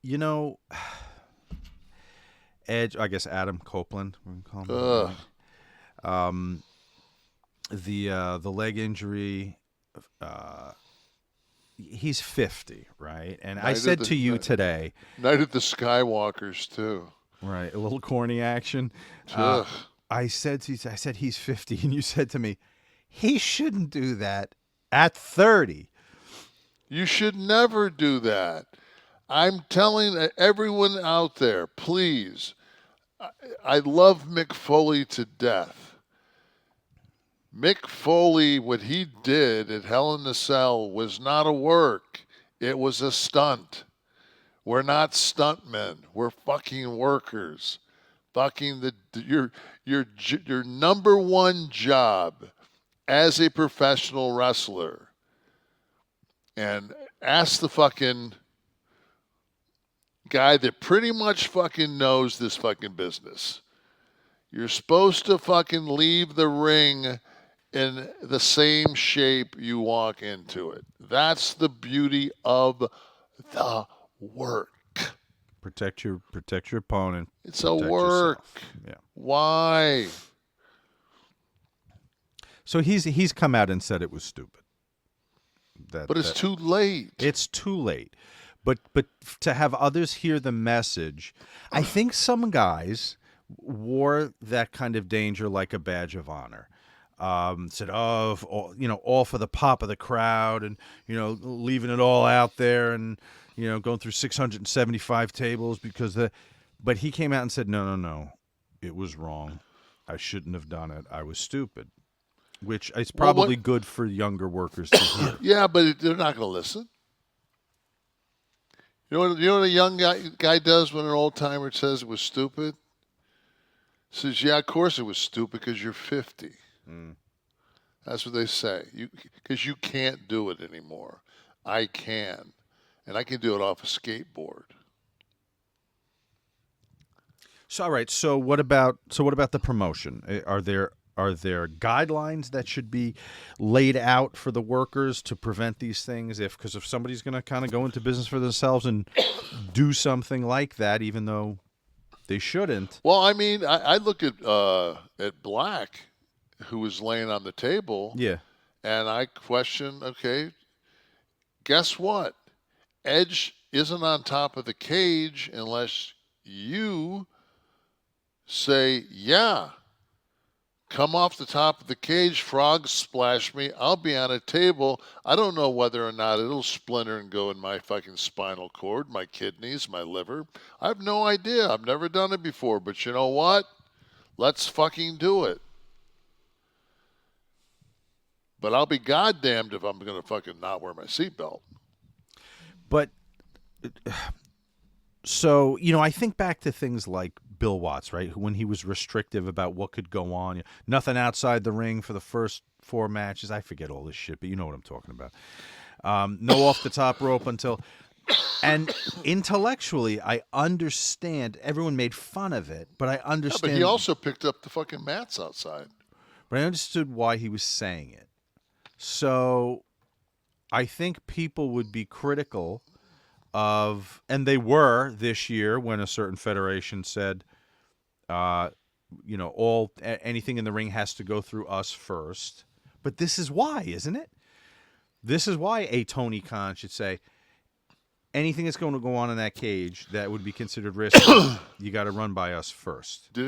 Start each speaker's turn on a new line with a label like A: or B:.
A: You know, Edge. I guess Adam Copeland. We can call him
B: Ugh.
A: that, right? The leg injury. Uh, he's 50, right? And I
B: Night of
A: said
B: the
A: to you today,
B: Night of the Skywalkers too.
A: right, a little corny action. Uh,
B: Ugh.
A: I said he's 50, and you said to me, he shouldn't do that at 30.
B: You should never do that. I'm telling everyone out there, please. I love Mick Foley to death. Mick Foley, what he did at Hell in the Cell was not a work. It was a stunt. We're not stuntmen. We're fucking workers. Fucking your number one job as a professional wrestler. And ask the fucking guy that pretty much fucking knows this fucking business. You're supposed to fucking leave the ring in the same shape you walk into it. That's the beauty of the work.
A: Protect your opponent.
B: It's a
A: Protect
B: work.
A: yourself. Yeah.
B: Why?
A: So he's come out and said it was stupid. That
B: But it's
A: that
B: too late.
A: It's too late. But to have others hear the message, I think some guys wore that kind of danger like a badge of honor. Said, "Oh, all for the pop of the crowd, and leaving it all out there, and going through 675 tables because the." But he came out and said, "No, no, no, it was wrong. I shouldn't have done it. I was stupid." Which is
B: Well, what?
A: probably good for younger workers to hear.
B: Yeah, but they're not going to listen. You know what a young guy does when an old timer says it was stupid? Says, "Yeah, of course it was stupid because you're 50."
A: Mm.
B: That's what they say. Because you can't do it anymore. I can, and I can do it off a skateboard.
A: So all right. So what about the promotion? Are there guidelines that should be laid out for the workers to prevent these things? Because if somebody's going to kind of go into business for themselves and do something like that, even though they shouldn't.
B: Well, I mean, I look at Black, who was laying on the table,
A: Yeah.
B: and I question. Okay, guess what? Edge isn't on top of the cage unless you say, "Yeah, come off the top of the cage, frog splash me. I'll be on a table. I don't know whether or not it'll splinter and go in my fucking spinal cord, my kidneys, my liver. I have no idea. I've never done it before. But you know what? Let's fucking do it. But I'll be goddamned if I'm going to fucking not wear my seatbelt."
A: But so, I think back to things like Bill Watts, right? When he was restrictive about what could go on. Nothing outside the ring for the first 4 matches. I forget all this shit, but you know what I'm talking about. No off the top rope until. And intellectually, I understand. Everyone made fun of it, but I
B: Yeah, but he
A: understand.
B: also picked up the fucking mats outside.
A: But I understood why he was saying it. So I think people would be critical of, and they were this year when a certain federation said, uh, anything in the ring has to go through us first. But this is why, isn't it? This is why a Tony Khan should say anything that's going to go on in that cage that would be considered risky. You got to run by us first.
B: Did